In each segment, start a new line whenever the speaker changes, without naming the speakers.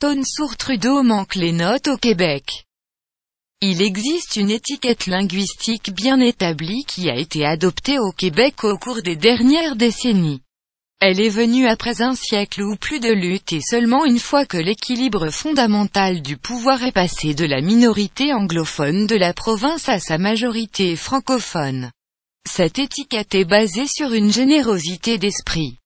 Tonsure Trudeau manque les notes au Québec. Il existe une étiquette linguistique bien établie qui a été adoptée au Québec au cours des dernières décennies. Elle est venue après un siècle ou plus de lutte et seulement une fois que l'équilibre fondamental du pouvoir est passé de la minorité anglophone de la province à sa majorité francophone. Cette étiquette est basée sur une générosité d'esprit.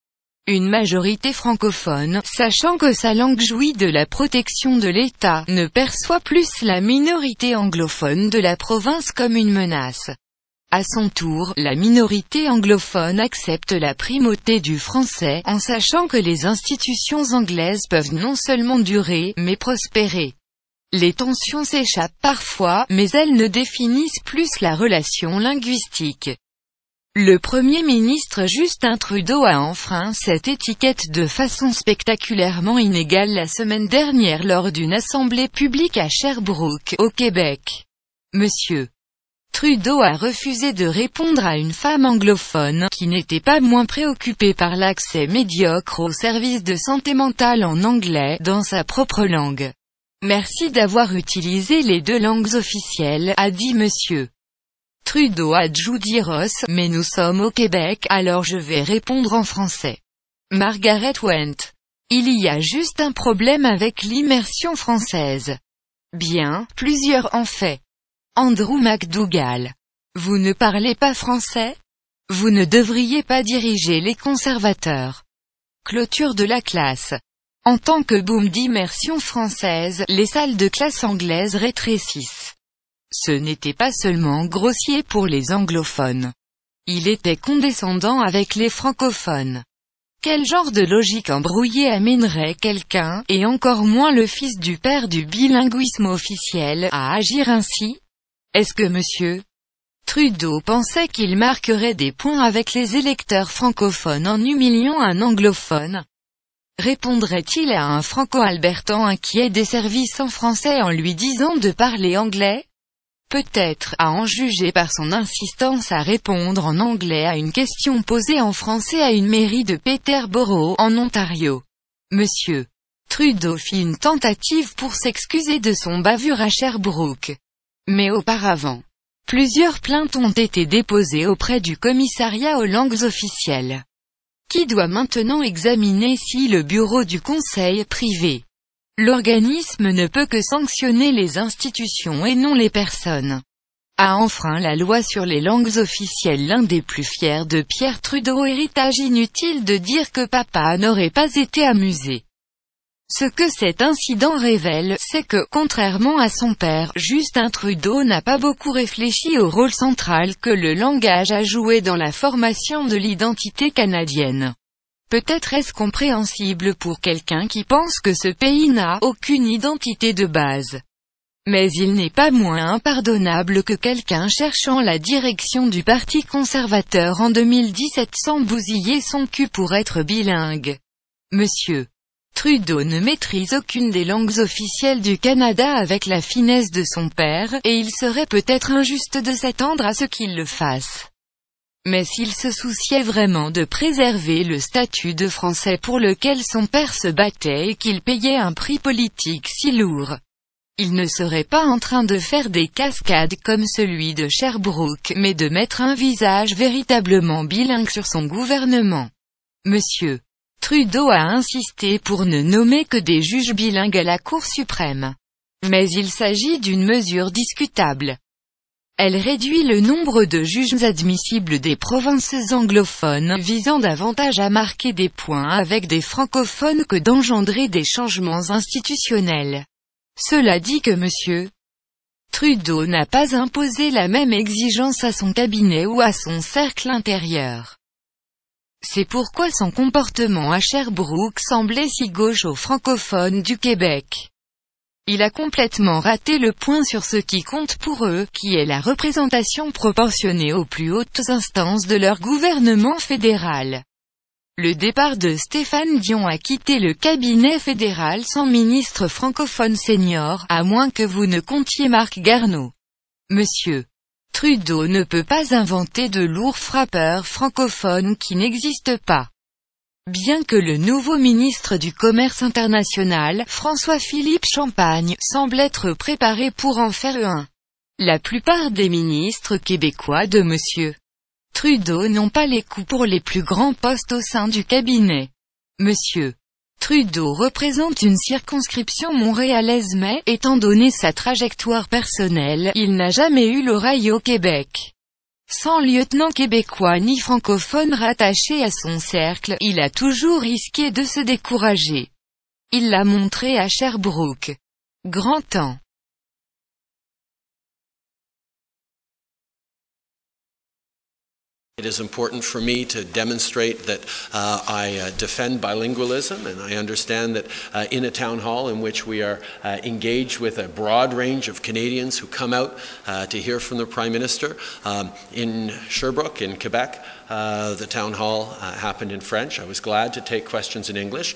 Une majorité francophone, sachant que sa langue jouit de la protection de l'État, ne perçoit plus la minorité anglophone de la province comme une menace. À son tour, la minorité anglophone accepte la primauté du français, en sachant que les institutions anglaises peuvent non seulement durer, mais prospérer. Les tensions s'échappent parfois, mais elles ne définissent plus la relation linguistique. Le Premier ministre Justin Trudeau a enfreint cette étiquette de façon spectaculairement inégale la semaine dernière lors d'une assemblée publique à Sherbrooke, au Québec. Monsieur Trudeau a refusé de répondre à une femme anglophone, qui n'était pas moins préoccupée par l'accès médiocre aux services de santé mentale en anglais, dans sa propre langue. Merci d'avoir utilisé les deux langues officielles, a dit Monsieur Trudeau à Judy Ross, mais nous sommes au Québec, alors je vais répondre en français. Margaret Went. Il y a juste un problème avec l'immersion française. Bien, plusieurs en fait. Andrew McDougall. Vous ne parlez pas français? Vous ne devriez pas diriger les conservateurs. Clôture de la classe. En tant que boom d'immersion française, les salles de classe anglaises rétrécissent. Ce n'était pas seulement grossier pour les anglophones. Il était condescendant avec les francophones. Quel genre de logique embrouillée amènerait quelqu'un, et encore moins le fils du père du bilinguisme officiel, à agir ainsi? Est-ce que Monsieur Trudeau pensait qu'il marquerait des points avec les électeurs francophones en humiliant un anglophone? Répondrait-il à un franco-albertan inquiet des services en français en lui disant de parler anglais? Peut-être, à en juger par son insistance à répondre en anglais à une question posée en français à une mairie de Peterborough, en Ontario. Monsieur Trudeau fit une tentative pour s'excuser de son bavure à Sherbrooke. Mais auparavant, plusieurs plaintes ont été déposées auprès du commissariat aux langues officielles, qui doit maintenant examiner si le bureau du conseil privé. L'organisme ne peut que sanctionner les institutions et non les personnes. A enfreint la loi sur les langues officielles. L'un des plus fiers de Pierre Trudeau. Héritage inutile de dire que papa n'aurait pas été amusé. Ce que cet incident révèle, c'est que, contrairement à son père, Justin Trudeau n'a pas beaucoup réfléchi au rôle central que le langage a joué dans la formation de l'identité canadienne. Peut-être est-ce compréhensible pour quelqu'un qui pense que ce pays n'a aucune identité de base. Mais il n'est pas moins impardonnable que quelqu'un cherchant la direction du Parti conservateur en 2017 sans bousiller son cul pour être bilingue. Monsieur Trudeau ne maîtrise aucune des langues officielles du Canada avec la finesse de son père, et il serait peut-être injuste de s'attendre à ce qu'il le fasse. Mais s'il se souciait vraiment de préserver le statut de français pour lequel son père se battait et qu'il payait un prix politique si lourd, il ne serait pas en train de faire des cascades comme celui de Sherbrooke, mais de mettre un visage véritablement bilingue sur son gouvernement. Monsieur Trudeau a insisté pour ne nommer que des juges bilingues à la Cour suprême. Mais il s'agit d'une mesure discutable. Elle réduit le nombre de juges admissibles des provinces anglophones, visant davantage à marquer des points avec des francophones que d'engendrer des changements institutionnels. Cela dit que M. Trudeau n'a pas imposé la même exigence à son cabinet ou à son cercle intérieur. C'est pourquoi son comportement à Sherbrooke semblait si gauche aux francophones du Québec. Il a complètement raté le point sur ce qui compte pour eux, qui est la représentation proportionnée aux plus hautes instances de leur gouvernement fédéral. Le départ de Stéphane Dion a quitté le cabinet fédéral sans ministre francophone senior, à moins que vous ne comptiez Marc Garneau. Monsieur Trudeau ne peut pas inventer de lourds frappeurs francophones qui n'existent pas. Bien que le nouveau ministre du Commerce international, François-Philippe Champagne, semble être préparé pour en faire un. La plupart des ministres québécois de M. Trudeau n'ont pas les coups pour les plus grands postes au sein du cabinet. M. Trudeau représente une circonscription montréalaise mais, étant donné sa trajectoire personnelle, il n'a jamais eu l'oreille au Québec. Sans lieutenant québécois ni francophone rattaché à son cercle, il a toujours risqué de se décourager. Il l'a montré à Sherbrooke. Grand temps.
It is important for me to demonstrate that I defend bilingualism, and I understand that in a town hall in which we are engaged with a broad range of Canadians who come out to hear from the Prime Minister. In Sherbrooke, in Quebec, the town hall happened in French. I was glad to take questions in English.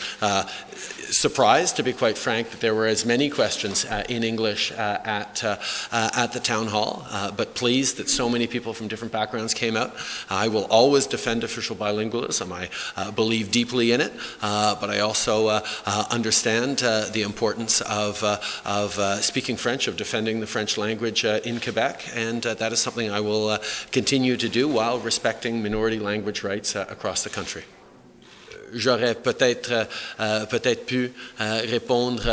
Surprised, to be quite frank, that there were as many questions in English at the town hall, but pleased that so many people from different backgrounds came out. I will always defend official bilingualism. I believe deeply in it, but I also understand the importance of speaking French, of defending the French language in Quebec, and that is something I will continue to do while respecting minority language rights across the country. J'aurais peut-être pu répondre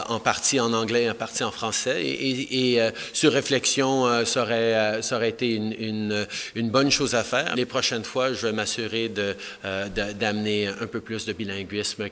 en partie en anglais, en partie en français, et sur réflexion, ça aurait été une bonne chose à faire. Les prochaines fois, je vais m'assurer d'amener un peu plus de bilinguisme